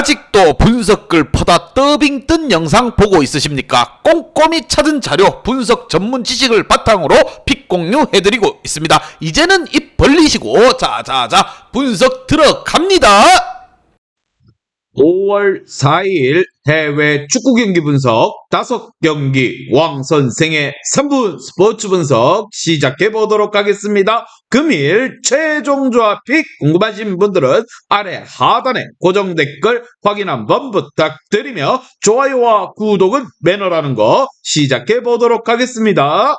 아직도 분석글 퍼다 더빙 뜬 영상 보고 있으십니까? 꼼꼼히 찾은 자료, 분석 전문 지식을 바탕으로 픽 공유해드리고 있습니다. 이제는 입 벌리시고 자자자 분석 들어갑니다. 5월 4일 해외 축구 경기 분석 5경기 왕 선생의 3분 스포츠 분석 시작해 보도록 하겠습니다. 금일 최종 조합 픽 궁금하신 분들은 아래 하단에 고정 댓글 확인 한번 부탁드리며 좋아요와 구독은 매너라는 거 시작해 보도록 하겠습니다.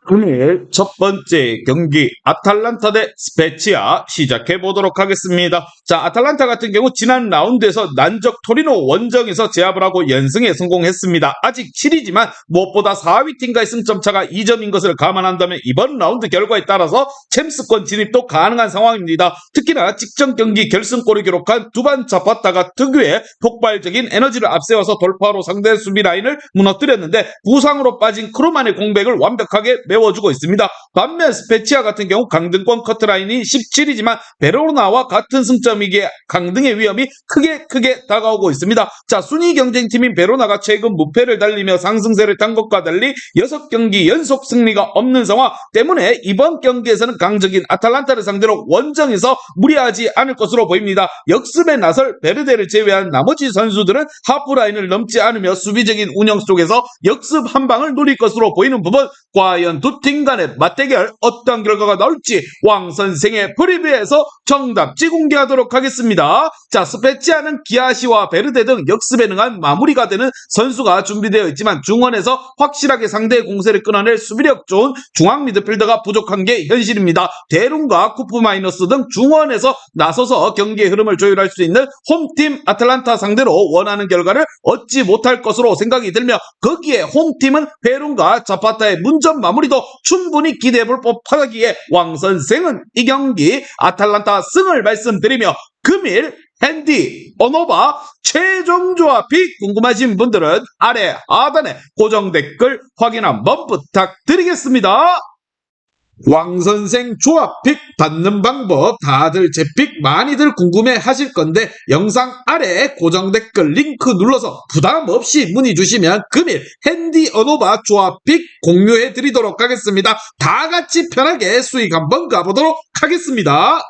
금일 첫 번째 경기 아탈란타 대 스페치아 시작해 보도록 하겠습니다. 자, 아탈란타 같은 경우 지난 라운드에서 난적 토리노 원정에서 제압을 하고 연승에 성공했습니다. 아직 7위지만 무엇보다 4위 팀과의 승점 차가 2점인 것을 감안한다면 이번 라운드 결과에 따라서 챔스권 진입도 가능한 상황입니다. 특히나 직전 경기 결승골을 기록한 두반 자파타가 특유의 폭발적인 에너지를 앞세워서 돌파로 상대 수비 라인을 무너뜨렸는데 부상으로 빠진 크루만의 공백을 완벽하게 메워주고 있습니다. 반면 스페치아 같은 경우 강등권 커트라인이 17이지만 베로나와 같은 승점이기에 강등의 위험이 크게 다가오고 있습니다. 자, 순위 경쟁팀인 베로나가 최근 무패를 달리며 상승세를 탄 것과 달리 6경기 연속 승리가 없는 상황 때문에 이번 경기에서는 강적인 아탈란타를 상대로 원정에서 무리하지 않을 것으로 보입니다. 역습에 나설 베르데를 제외한 나머지 선수들은 하프라인을 넘지 않으며 수비적인 운영 속에서 역습 한 방을 노릴 것으로 보이는 부분, 과연 두 팀 간의 맞대결 어떤 결과가 나올지 왕 선생의 프리뷰에서 정답지 공개하도록 하겠습니다. 자, 스페치아는 기아시와 베르데 등 역습에 능한 마무리가 되는 선수가 준비되어 있지만 중원에서 확실하게 상대의 공세를 끊어낼 수비력 좋은 중앙 미드필더가 부족한 게 현실입니다. 데룬과 쿠프 마이너스 등 중원에서 나서서 경기의 흐름을 조율할 수 있는 홈팀 아틀란타 상대로 원하는 결과를 얻지 못할 것으로 생각이 들며 거기에 홈팀은 베룬과 자파타의 문전 마무리도 충분히 기대해볼 법하기에 왕 선생은 이 경기 아탈란타 승을 말씀드리며 금일 핸디, 오노바 최종 조합이 궁금하신 분들은 아래 하단에 고정 댓글 확인 한번 부탁드리겠습니다. 왕선생 조합픽 받는 방법 다들 제 픽 많이들 궁금해 하실 건데 영상 아래 고정 댓글 링크 눌러서 부담 없이 문의 주시면 금일 핸디 어노바 조합픽 공유해 드리도록 하겠습니다. 다 같이 편하게 수익 한번 가보도록 하겠습니다.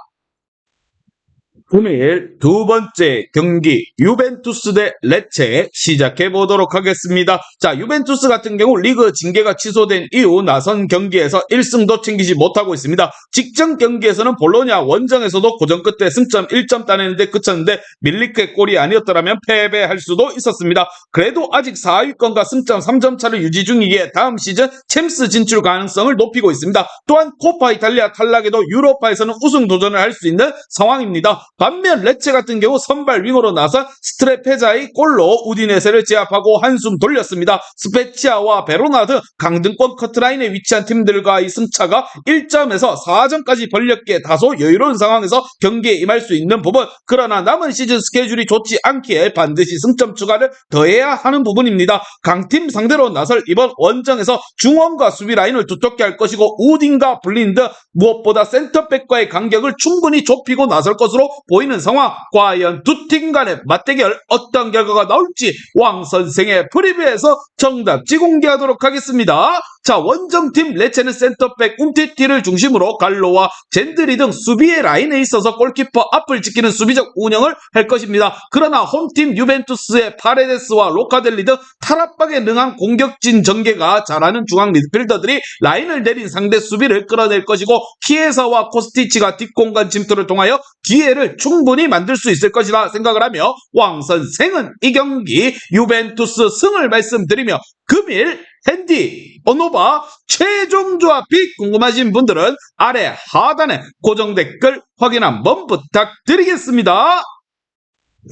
금일 두 번째 경기 유벤투스 대 레체 시작해 보도록 하겠습니다. 자, 유벤투스 같은 경우 리그 징계가 취소된 이후 나선 경기에서 1승도 챙기지 못하고 있습니다. 직전 경기에서는 볼로냐 원정에서도 고전 끝에 승점 1점 따내는데 그쳤는데 밀리크의 골이 아니었더라면 패배할 수도 있었습니다. 그래도 아직 4위권과 승점 3점 차를 유지 중이기에 다음 시즌 챔스 진출 가능성을 높이고 있습니다. 또한 코파 이탈리아 탈락에도 유로파에서는 우승 도전을 할 수 있는 상황입니다. 반면 레체 같은 경우 선발 윙어로 나선 스트레페자의 골로 우디네세를 제압하고 한숨 돌렸습니다. 스페치아와 베로나 등 강등권 커트라인에 위치한 팀들과의 승차가 1점에서 4점까지 벌렸기에 다소 여유로운 상황에서 경기에 임할 수 있는 부분, 그러나 남은 시즌 스케줄이 좋지 않기에 반드시 승점 추가를 더해야 하는 부분입니다. 강팀 상대로 나설 이번 원정에서 중원과 수비 라인을 두텁게 할 것이고 우딘과 블린드 무엇보다 센터백과의 간격을 충분히 좁히고 나설 것으로 보이는 상황, 과연 두 팀 간의 맞대결 어떤 결과가 나올지 왕 선생의 프리뷰에서 정답지 공개하도록 하겠습니다. 자, 원정팀 레체는 센터백 움티티를 중심으로 갈로와 젠드리 등 수비의 라인에 있어서 골키퍼 앞을 지키는 수비적 운영을 할 것입니다. 그러나 홈팀 유벤투스의 파레데스와 로카델리 등 탈압박에 능한 공격진 전개가 잘하는 중앙 미드필더들이 라인을 내린 상대 수비를 끌어낼 것이고 키에사와 코스티치가 뒷공간 침투를 통하여 기회를 충분히 만들 수 있을 것이라 생각을 하며 왕 선생은 이 경기 유벤투스 승을 말씀드리며 금일 핸디, 오노바 최종 조합이 궁금하신 분들은 아래 하단에 고정 댓글 확인 한번 부탁드리겠습니다.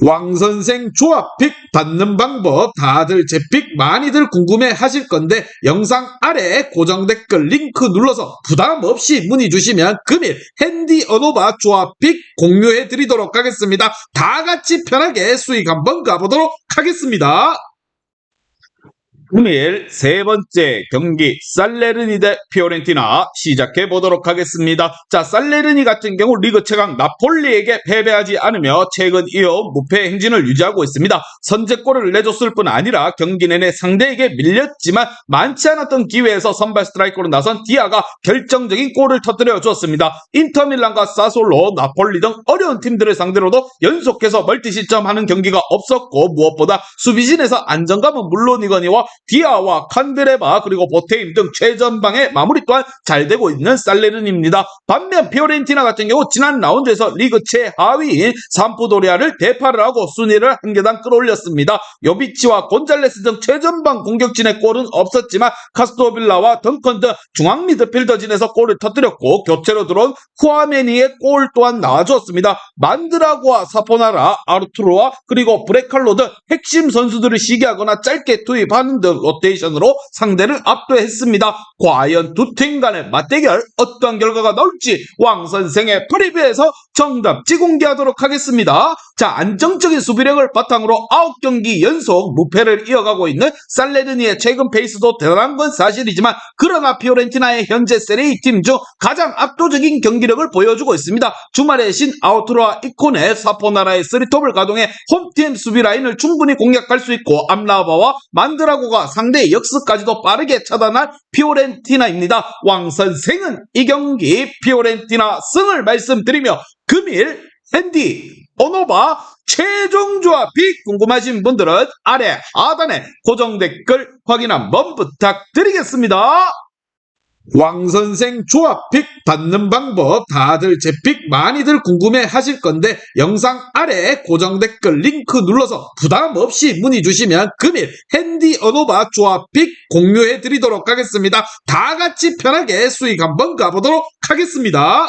왕선생 조합픽 받는 방법 다들 제 픽 많이들 궁금해 하실 건데 영상 아래 고정 댓글 링크 눌러서 부담 없이 문의 주시면 금일 핸디 어노바 조합픽 공유해 드리도록 하겠습니다. 다 같이 편하게 수익 한번 가보도록 하겠습니다. 금일 세 번째 경기 살레르니 대 피오렌티나 시작해 보도록 하겠습니다. 자, 살레르니 같은 경우 리그 최강 나폴리에게 패배하지 않으며 최근 이어 무패 행진을 유지하고 있습니다. 선제골을 내줬을 뿐 아니라 경기 내내 상대에게 밀렸지만 많지 않았던 기회에서 선발 스트라이커로 나선 디아가 결정적인 골을 터뜨려 주었습니다. 인터밀란과 사솔로, 나폴리 등 어려운 팀들을 상대로도 연속해서 멀티실점하는 경기가 없었고 무엇보다 수비진에서 안정감은 물론이거니와 디아와 칸드레바 그리고 보테임 등 최전방의 마무리 또한 잘 되고 있는 살레르니입니다. 반면 피오렌티나 같은 경우 지난 라운드에서 리그 최하위인 삼프도리아를 대파를 하고 순위를 한 계단 끌어올렸습니다. 요비치와 곤잘레스 등 최전방 공격진의 골은 없었지만 카스토빌라와 덩컨 등 중앙 미드필더진에서 골을 터뜨렸고 교체로 들어온 후아메니의 골 또한 나와주었습니다. 만드라고와 사포나라, 아르투로와 그리고 브레칼로 등 핵심 선수들을 시기하거나 짧게 투입하는 등 로테이션으로 상대를 압도했습니다. 과연 두 팀 간의 맞대결 어떠한 결과가 나올지 왕 선생의 프리뷰에서 정답지 공개하도록 하겠습니다. 자, 안정적인 수비력을 바탕으로 9경기 연속 무패를 이어가고 있는 살레르니의 최근 페이스도 대단한 건 사실이지만 그러나 피오렌티나의 현재 세리에 팀 중 가장 압도적인 경기력을 보여주고 있습니다. 주말에 신 아우트로와 이코네, 사포나라의 3톱을 가동해 홈팀 수비 라인을 충분히 공략할 수 있고 암라바와 만드라고가 상대의 역습까지도 빠르게 차단할 피오렌티나입니다. 왕 선생은 이 경기 피오렌티나 승을 말씀드리며 금일 핸디 오노바 최종 조합이 궁금하신 분들은 아래 하단에 고정 댓글 확인 한번 부탁드리겠습니다. 왕선생 조합픽 받는 방법 다들 제 픽 많이들 궁금해 하실 건데 영상 아래 고정 댓글 링크 눌러서 부담 없이 문의 주시면 금일 핸디 어노바 조합픽 공유해 드리도록 하겠습니다. 다 같이 편하게 수익 한번 가보도록 하겠습니다.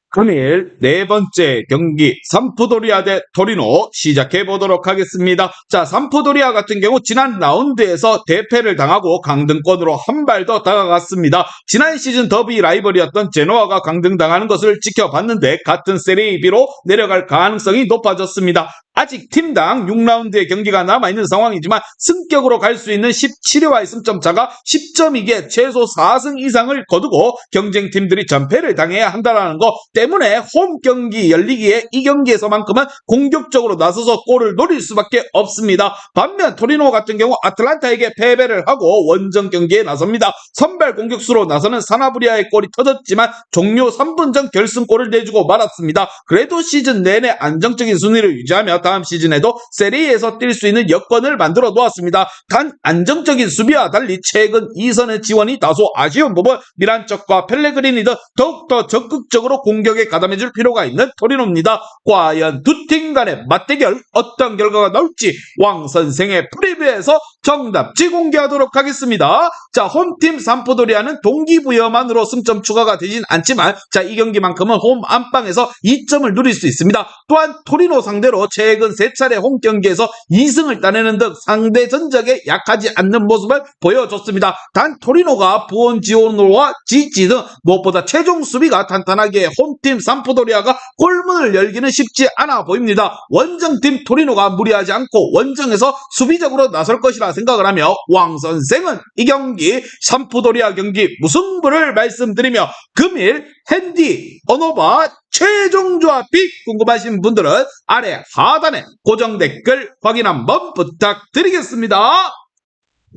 금일 네 번째 경기 삼프도리아 대 토리노 시작해 보도록 하겠습니다. 자, 삼프도리아 같은 경우 지난 라운드에서 대패를 당하고 강등권으로 한 발 더 다가갔습니다. 지난 시즌 더비 라이벌이었던 제노아가 강등당하는 것을 지켜봤는데 같은 세리에비로 내려갈 가능성이 높아졌습니다. 아직 팀당 6라운드의 경기가 남아있는 상황이지만 승격으로 갈 수 있는 17위와의 승점 차가 10점이기에 최소 4승 이상을 거두고 경쟁팀들이 전패를 당해야 한다는 것 때문에 홈 경기 열리기에 이 경기에서만큼은 공격적으로 나서서 골을 노릴 수밖에 없습니다. 반면 토리노 같은 경우 아틀란타에게 패배를 하고 원정 경기에 나섭니다. 선발 공격수로 나서는 사나브리아의 골이 터졌지만 종료 3분 전 결승골을 내주고 말았습니다. 그래도 시즌 내내 안정적인 순위를 유지하며 다음 시즌에도 세리에에서 뛸 수 있는 여건을 만들어 놓았습니다. 단 안정적인 수비와 달리 최근 2선의 지원이 다소 아쉬운 부분 미란 쪽과 펠레그리니 등 더욱더 적극적으로 공격에 가담해줄 필요가 있는 토리노입니다. 과연 두 팀 간의 맞대결 어떤 결과가 나올지 왕 선생의 프리뷰에서 정답지 공개하도록 하겠습니다. 자, 홈팀 삼프도리아는 동기부여만으로 승점 추가가 되진 않지만 자, 이 경기만큼은 홈 안방에서 2점을 누릴 수 있습니다. 또한 토리노 상대로 최근 3차례 홈 경기에서 2승을 따내는 등 상대 전적에 약하지 않는 모습을 보여줬습니다. 단 토리노가 부온지오노와 지지 등 무엇보다 최종 수비가 탄탄하기에 홈팀 삼프도리아가 골문을 열기는 쉽지 않아 보입니다. 원정팀 토리노가 무리하지 않고 원정에서 수비적으로 나설 것이라 생각을 하며 왕 선생은 이 경기 삼프도리아 경기 무승부를 말씀드리며 금일 핸디 어노바 최종 조합이 궁금하신 분들은 아래 하단에 고정 댓글 확인 한번 부탁드리겠습니다.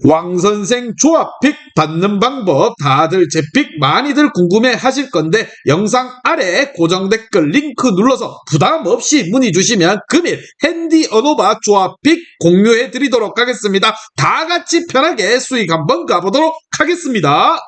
왕선생 조합픽 받는 방법 다들 제 픽 많이들 궁금해 하실 건데 영상 아래 고정 댓글 링크 눌러서 부담 없이 문의 주시면 금일 핸디 어노바 조합픽 공유해 드리도록 하겠습니다. 다 같이 편하게 수익 한번 가보도록 하겠습니다.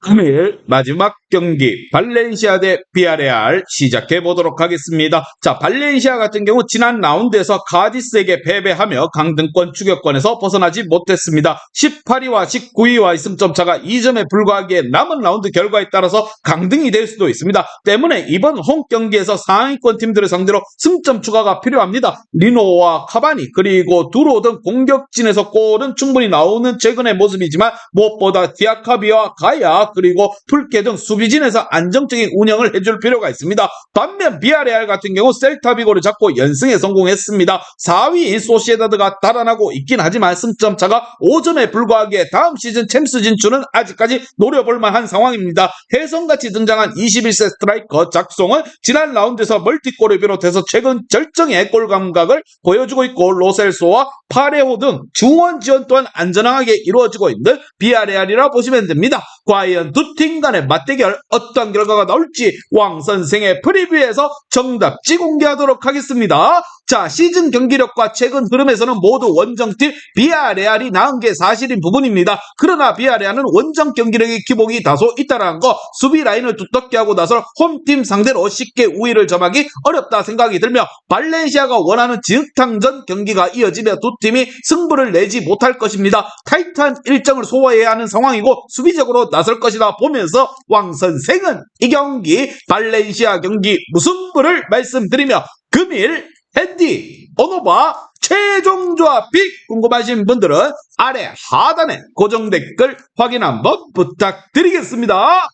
금일 마지막 경기 발렌시아 대 비아레알 시작해 보도록 하겠습니다. 자, 발렌시아 같은 경우 지난 라운드에서 카디스에게 패배하며 강등권 추격권에서 벗어나지 못했습니다. 18위와 19위와의 승점 차가 2점에 불과하기에 남은 라운드 결과에 따라서 강등이 될 수도 있습니다. 때문에 이번 홈 경기에서 상위권 팀들을 상대로 승점 추가가 필요합니다. 리노와 카바니 그리고 두로 등 공격진에서 골은 충분히 나오는 최근의 모습이지만 무엇보다 디아카비와 가야 그리고 풀케 등 수비진에서 안정적인 운영을 해줄 필요가 있습니다. 반면 비아레알 같은 경우 셀타비고를 잡고 연승에 성공했습니다. 4위 소시에다드가 달아나고 있긴 하지만 승점 차가 5점에 불과하기에 다음 시즌 챔스 진출은 아직까지 노려볼 만한 상황입니다. 혜성같이 등장한 21세 스트라이커 작송은 지난 라운드에서 멀티골을 비롯해서 최근 절정의 골 감각을 보여주고 있고 로셀소와 파레호 등 중원 지원 또한 안전하게 이루어지고 있는 비아레알이라 보시면 됩니다. 과연 두 팀 간의 맞대결 어떤 결과가 나올지 왕 선생의 프리뷰에서 정답지 공개하도록 하겠습니다. 자, 시즌 경기력과 최근 흐름에서는 모두 원정팀 비아레알이 나은 게 사실인 부분입니다. 그러나 비아레알은 원정 경기력의 기복이 다소 있다라는 거, 수비 라인을 두텁게 하고 나서 홈팀 상대로 쉽게 우위를 점하기 어렵다 생각이 들며 발렌시아가 원하는 진흙탕전 경기가 이어지며 두 팀이 승부를 내지 못할 것입니다. 타이트한 일정을 소화해야 하는 상황이고 수비적으로 나설 것이다 보면서 왕 선생은 이 경기 발렌시아 경기 무승부를 말씀드리며 금일 핸디 오노바 최종 조합이 궁금하신 분들은 아래 하단에 고정 댓글 확인 한번 부탁드리겠습니다.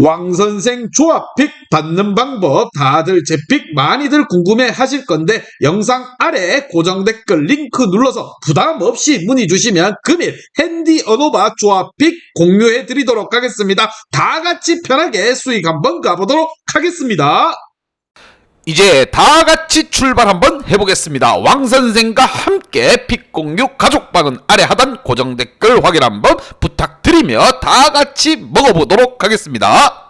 왕선생 조합픽 받는 방법 다들 제 픽 많이들 궁금해 하실 건데 영상 아래 고정 댓글 링크 눌러서 부담 없이 문의 주시면 금일 핸디 어노바 조합픽 공유해 드리도록 하겠습니다. 다 같이 편하게 수익 한번 가보도록 하겠습니다. 이제 다 같이 출발 한번 해보겠습니다. 왕선생과 함께 픽 공유 가족방은 아래 하단 고정 댓글 확인 한번 부탁드리며 다 같이 먹어보도록 하겠습니다.